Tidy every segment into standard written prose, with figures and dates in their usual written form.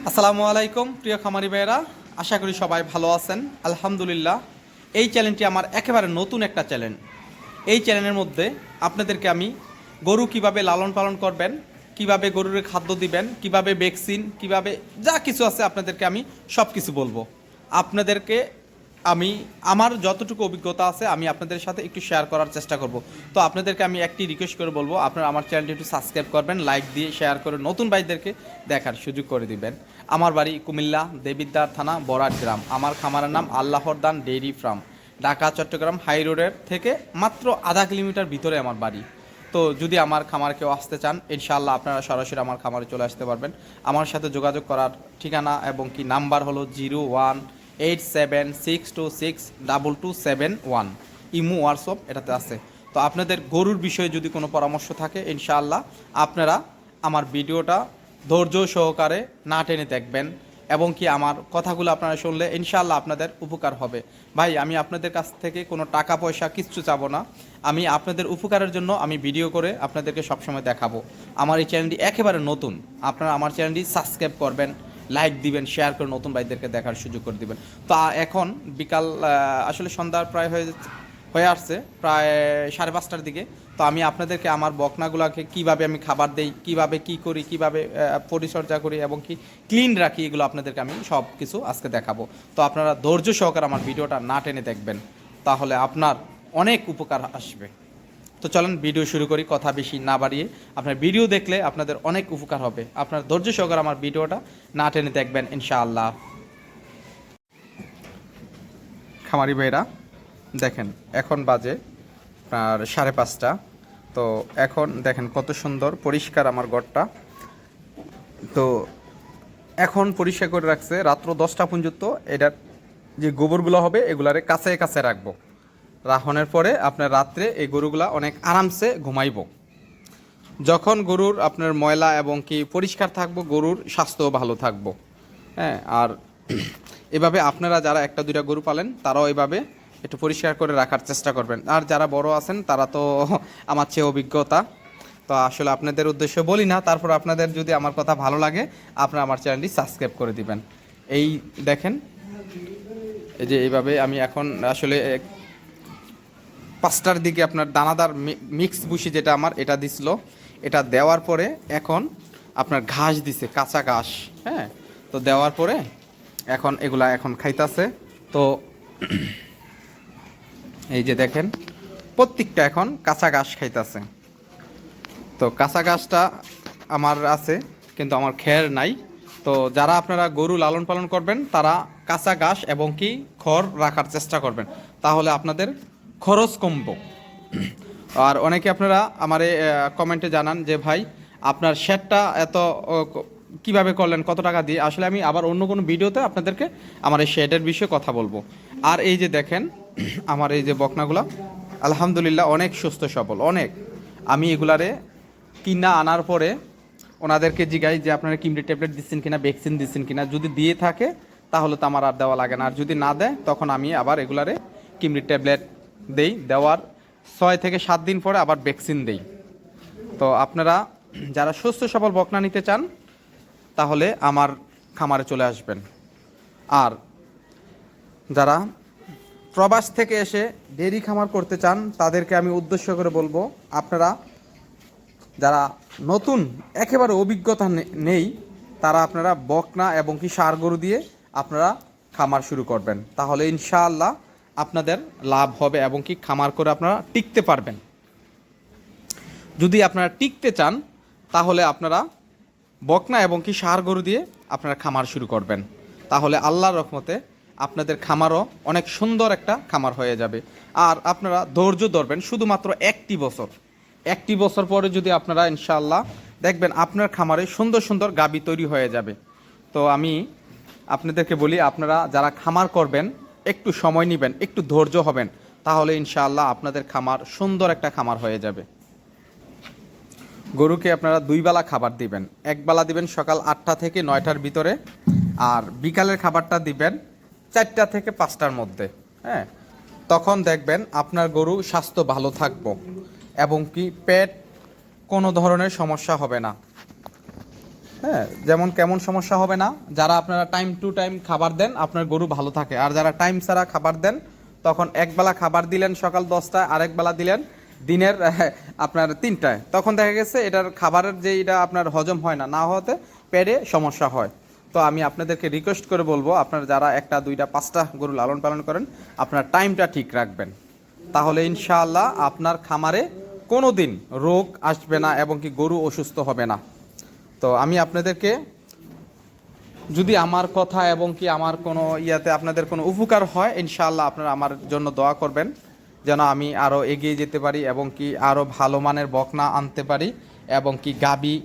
আসসালামু আলাইকুম প্রিয় খামারি ভাইয়েরা, আশা করি সবাই ভালো আছেন। আলহামদুলিল্লাহ। এই চ্যানেলটি আমার একেবারে নতুন একটা চ্যানেল। এই চ্যানেলের মধ্যে আপনাদেরকে আমি গরু কিভাবে লালন পালন করবেন, কিভাবে গরুর খাদ্য দিবেন, কিভাবে ভ্যাকসিন, কিভাবে যা কিছু আছে আপনাদেরকে আমি সব কিছু বলবো। আপনাদেরকে আমি আমার যতটুকু অভিজ্ঞতা আছে আমি আপনাদের সাথে একটু শেয়ার করার চেষ্টা করব। তো আপনাদেরকে আমি একটি রিকোয়েস্ট করে বলবো, আপনারা আমার চ্যানেলটি একটু সাবস্ক্রাইব করবেন, লাইক দিয়ে শেয়ার করে নতুন ভাইদেরকে দেখার সুযোগ করে দিবেন। আমার বাড়ি কুমিল্লা দেবিদ্বার থানা বরাট গ্রাম। আমার খামারের নাম আল্লাহর দান dairy farm. Dhaka Chattogram high রোডের থেকে মাত্র আধা কিলোমিটার ভিতরে আমার বাড়ি। তো যদি আমার খামার কেউ আসতে চান, ইনশাআল্লাহ আপনারা সরাসরি আমার খামারে চলে আসতে পারবেন। আমার সাথে যোগাযোগ করার ঠিকানা এবং কি নাম্বার হলো 0187626227 ইমো হোয়াটসঅ্যাপ এটাতে আছে। তো আপনাদের গরুর বিষয়ে যদি কোনো পরামর্শ থাকে, ইনশাআল্লাহ আপনারা আমার ভিডিওটা ধৈর্য সহকারে না টেনে দেখবেন এবং কি আমার কথাগুলো আপনারা শুনলে ইনশাআল্লাহ আপনাদের উপকার হবে। ভাই, আমি আপনাদের কাছ থেকে কোনো টাকা পয়সা কিচ্ছু চাবো না। আমি আপনাদের উপকারের জন্য আমি ভিডিও করে আপনাদেরকে সবসময় দেখাবো। আমার এই চ্যানেলটি একেবারে নতুন। আপনারা আমার চ্যানেলটি সাবস্ক্রাইব করবেন, লাইক দিবেন, শেয়ার করে নতুন ভাইদেরকে দেখার সুযোগ করে দিবেন। তো এখন বিকাল আসলে সন্ধ্যার প্রায় হয়ে আসছে, প্রায় 5:30টার দিকে। তো আমি আপনাদেরকে আমার বকনাগুলোকে কিভাবে আমি খাবার দেই, কিভাবে কি করি, কিভাবে পরিচর্যা করি এবং কি ক্লিন রাখি, এগুলো আপনাদেরকে আমি সব কিছু আজকে দেখাবো। তো আপনারা ধৈর্য সহকারে আমার ভিডিওটা না টেনে দেখবেন, তাহলে আপনার অনেক উপকার আসবে। তো চলেন ভিডিও শুরু করি, কথা বেশি না বাড়িয়ে। আপনার ভিডিও দেখলে আপনাদের অনেক উপকার হবে। আপনার ধৈর্য সহকারে আমার ভিডিওটা না টেনে দেখবেন ইনশাআল্লাহ। খামারি ভাইরা দেখেন, এখন বাজে আপনার 5:30। তো এখন দেখেন কত সুন্দর পরিষ্কার আমার ঘরটা। তো এখন পরিষ্কার করে রাখছে রাত্র 10টা পর্যন্ত। এটার যে গোবরগুলো হবে এগুলারে কাছে কাছে রাখবো। রাখনের পরে আপনার রাত্রে এই গরুগুলা অনেক আরামসে ঘুমাইব। যখন গরুর আপনার ময়লা এবং কি পরিষ্কার থাকবো, গরুর স্বাস্থ্যও ভালো থাকবো। হ্যাঁ, আর এভাবে আপনারা যারা একটা দুইটা গরু পালেন তারাও এভাবে একটু পরিষ্কার করে রাখার চেষ্টা করবেন। আর যারা বড় আছেন তারা তো আমার চেয়ে অভিজ্ঞতা, তো আসলে আপনাদের উদ্দেশ্যে বলি না। তারপর আপনাদের যদি আমার কথা ভালো লাগে, আপনারা আমার চ্যানেলটি সাবস্ক্রাইব করে দিবেন। এই দেখেন, এই যে এইভাবে আমি এখন আসলে 5টার দিকে আপনার দানাদার মিক্স ভুসি যেটা আমার এটা দিছিল, এটা দেওয়ার পরে এখন আপনার ঘাস দিছে, কাঁচা ঘাস। হ্যাঁ, তো দেওয়ার পরে এখন এগুলা এখন খাইতাছে। তো এই যে দেখেন প্রত্যেকটা এখন কাঁচা ঘাস খাইতাছে। তো কাঁচা ঘাসটা আমার আছে, কিন্তু আমার খের নাই। তো যারা আপনারা গরু লালন পালন করবেন তারা কাঁচা ঘাস এবং কি খড় রাখার চেষ্টা করবেন, তাহলে আপনাদের খরচ কমবো। আর অনেকে আপনারা আমার কমেন্টে জানান যে ভাই আপনার শেডটা এত কিভাবে করলেন, কত টাকা দিয়ে। আসলে আমি আবার অন্য কোনো ভিডিওতে আপনাদেরকে আমার এই শেডের বিষয়ে কথা বলবো। আর এই যে দেখেন আমার এই যে বকনাগুলা আলহামদুলিল্লাহ অনেক সুস্থ সবল, অনেক। আমি এগুলারে কিনা আনার পরে ওনাদেরকে জিগাই যে আপনারা কিমরি ট্যাবলেট দিচ্ছেন কিনা, ভ্যাকসিন দিচ্ছেন কিনা। যদি দিয়ে থাকে তাহলে তো আমার আর দেওয়া লাগে না, আর যদি না দেয় তখন আমি আবার এগুলারে কিমরি ট্যাবলেট দেই। দেওয়ার 6 থেকে 7 দিন পরে আবার ভ্যাকসিন দেই। তো আপনারা যারা সুস্থ সবল বকনা নিতে চান তাহলে আমার খামারে চলে আসবেন। আর যারা প্রবাস থেকে এসে ডেইরি খামার করতে চান তাদেরকে আমি উদ্দেশ্য করে বলবো, আপনারা যারা নতুন একেবারে অভিজ্ঞতা নেই তারা আপনারা বকনা এবং কি ষাঁড় গরু দিয়ে আপনারা খামার শুরু করবেন, তাহলে ইনশাআল্লাহ আপনাদের লাভ হবে এবং কি খামার করে আপনারা টিকতে পারবেন। যদি আপনারা টিকতে চান তাহলে আপনারা বকনা এবং কি ষাঁড় গরু দিয়ে আপনারা খামার শুরু করবেন, তাহলে আল্লাহর রহমতে আপনাদের খামারও অনেক সুন্দর একটা খামার হয়ে যাবে। আর আপনারা ধৈর্য ধরবেন শুধুমাত্র 1টি বছর পরে যদি আপনারা ইনশাআল্লাহ দেখবেন আপনার খামারে সুন্দর সুন্দর গাভী তৈরি হয়ে যাবে। তো আমি আপনাদেরকে বলি, আপনারা যারা খামার করবেন একটু সময় নেবেন, একটু ধৈর্য হবেন, তাহলে ইনশাআল্লাহ আপনাদের খামার সুন্দর একটা খামার হয়ে যাবে। গরুকে আপনারা 2 বেলা খাবার দিবেন। এক বেলা দিবেন সকাল 8টা থেকে 9টার ভিতরে, আর বিকালের খাবারটা দিবেন 4টা থেকে 5টার মধ্যে। হ্যাঁ, তখন দেখবেন আপনার গরু স্বাস্থ্য ভালো থাকবো এবং কি পেট কোনো ধরনের সমস্যা হবে না। হ্যাঁ, যেমন কেমন সমস্যা হবে না, যারা আপনারা টাইম টু টাইম খাবার দেন আপনার গরু ভালো থাকে, আর যারা টাইম ছাড়া খাবার দেন তখন একবেলা খাবার দিলেন সকাল 10টায়, আরেক বেলা দিলেন দিনের আপনার 3টায়, তখন দেখা গেছে এটার খাবারের যে এটা আপনার হজম হয় না, না হতে পেটে সমস্যা হয়। তো আমি আপনাদেরকে রিকোয়েস্ট করে বলবো, আপনারা যারা 1টা 2টা 5টা গরু লালন পালন করেন আপনার টাইমটা ঠিক রাখবেন, তাহলে ইনশাআল্লাহ আপনার খামারে কোনো দিন রোগ আসবে না এবং কি গরু অসুস্থ হবে না। তো আমি আপনাদেরকে, যদি আমার কথা এবং কি আমার কোনো ইয়াতে আপনাদের কোনো উপকার হয়, ইনশাআল্লাহ আপনারা আমার জন্য দোয়া করবেন যেন আমি আরও এগিয়ে যেতে পারি এবং কি আরও ভালো মানের বকনা আনতে পারি এবং কি গাবি,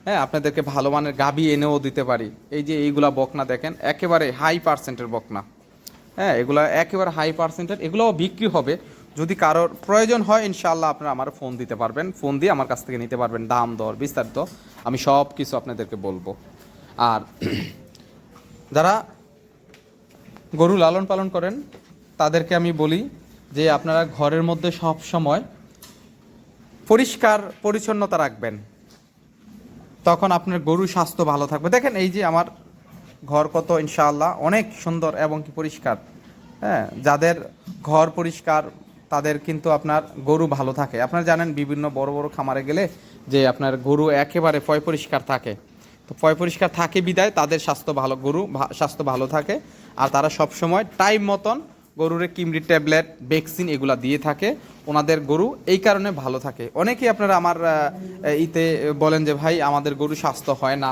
হ্যাঁ, আপনাদেরকে ভালো মানের গাবি এনেও দিতে পারি। এই যে এইগুলা বকনা দেখেন একেবারে হাই পার্সেন্টের বকনা, হ্যাঁ, এগুলো একেবারে হাই পার্সেন্টের, এগুলোও বিক্রি হবে। যদি কারোর প্রয়োজন হয় ইনশাআল্লাহ আপনারা আমার ফোন দিতে পারবেন, ফোন দিয়ে আমার কাছ থেকে নিতে পারবেন, দাম দর বিস্তারিত আমি সব কিছু আপনাদেরকে বলবো। আর যারা গরু লালন পালন করেন তাদেরকে আমি বলি যে আপনারা ঘরের মধ্যে সব সময় পরিষ্কার পরিচ্ছন্নতা রাখবেন, তখন আপনার গরুর স্বাস্থ্য ভালো থাকবে। দেখেন এই যে আমার ঘর কত ইনশাআল্লাহ অনেক সুন্দর এবং কি পরিষ্কার, হ্যাঁ, যাদের ঘর পরিষ্কার তাদের কিন্তু আপনার গরু ভালো থাকে। আপনারা জানেন বিভিন্ন বড় বড় খামারে গেলে যে আপনার গরু একেবারে পয় পরিষ্কার থাকে, তো পয় পরিষ্কার থাকে বিদায় তাদের স্বাস্থ্য ভালো, গরু স্বাস্থ্য ভালো থাকে, আর তারা সব সময় টাইম মতন গরুরে কিমরি ট্যাবলেট ভ্যাকসিন এগুলা দিয়ে থাকে, ওনাদের গরু এই কারণে ভালো থাকে। অনেকেই আপনারা আমার ইতে বলেন যে ভাই আমাদের গরু স্বাস্থ্য হয় না,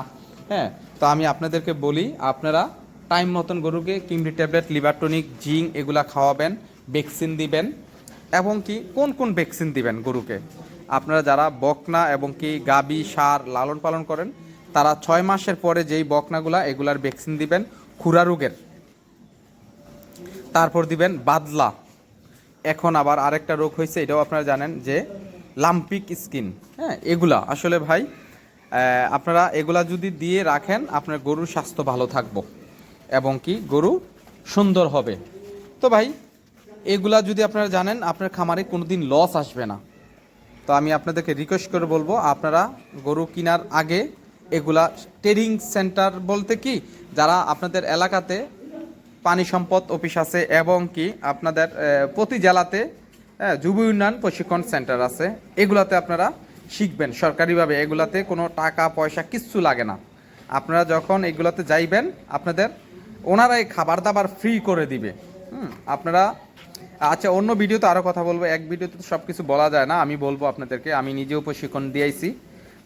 হ্যাঁ, তো আমি আপনাদেরকে বলি আপনারা টাইম মতন গরুকে কিমরি ট্যাবলেট, লিভার টনিক, জিঙ্ক এগুলা খাওয়াবেন, ভ্যাকসিন দিবেন এবং কি কোন কোন ভ্যাকসিন দিবেন গরুকে। আপনারা যারা বকনা এবং কি গাবি ষাঁড় লালন পালন করেন তারা 6 মাসের পরে যেই বকনাগুলা এগুলার ভ্যাকসিন দিবেন খুরা রোগের, তারপর দিবেন বাদলা। এখন আবার আরেকটা রোগ হয়েছে, এটাও আপনারা জানেন যে লাম্পিক স্কিন, হ্যাঁ, এগুলা আসলে ভাই আপনারা এগুলা যদি দিয়ে রাখেন আপনার গরুর স্বাস্থ্য ভালো থাকবো এবং কি গরু সুন্দর হবে। তো ভাই এগুলা যদি আপনারা জানেন আপনার খামারে কোনোদিন লস আসবে না। তো আমি আপনাদেরকে রিকোয়েস্ট করে বলবো আপনারা গরু কেনার আগে এগুলা ট্রেডিং সেন্টার বলতে কি, যারা আপনাদের এলাকাতে পানি সম্পদ অফিস আছে এবং কি আপনাদের প্রতি জেলাতে যুব উন্নয়ন প্রশিক্ষণ সেন্টার আছে, এগুলাতে আপনারা শিখবেন সরকারিভাবে, এগুলাতে কোনো টাকা পয়সা কিচ্ছু লাগে না। আপনারা যখন এগুলাতে যাইবেন আপনাদের ওনারাই খাবার দাবার ফ্রি করে দিবে। আপনারা আচ্ছা, অন্য ভিডিওতে আরও কথা বলবো, এক ভিডিওতে তো সব কিছু বলা যায় না, আমি বলবো আপনাদেরকে। আমি নিজেও প্রশিক্ষণ দিয়েছি,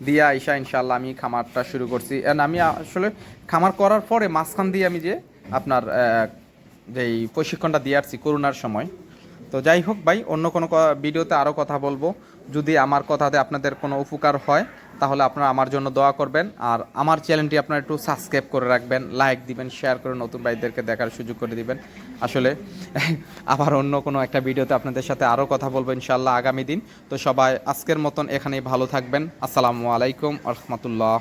দিয়া আইসা ইনশাল্লাহ আমি খামারটা শুরু করছি। আমি আসলে খামার করার পরে মাঝখান দিয়ে আমি যে আপনার যেই প্রশিক্ষণটা দিয়ে আসছি করোনার সময়। তো যাই হোক ভাই, অন্য কোনো ভিডিওতে আরও কথা বলবো। যদি আমার কথাতে আপনাদের কোনো উপকার হয় তাহলে আপনারা আমার জন্য দোয়া করবেন, আর আমার চ্যানেলটি আপনারা একটু সাবস্ক্রাইব করে রাখবেন, লাইক দিবেন, শেয়ার করে নতুন ভাইদেরকে দেখার সুযোগ করে দিবেন। আসলে আবার অন্য কোনো একটা ভিডিওতে আপনাদের সাথে আরও কথা বলবো ইনশাআল্লাহ আগামী দিন। তো সবাই আজকের মতন এখানেই ভালো থাকবেন। আসসালামু আলাইকুম ওয়া রাহমাতুল্লাহ।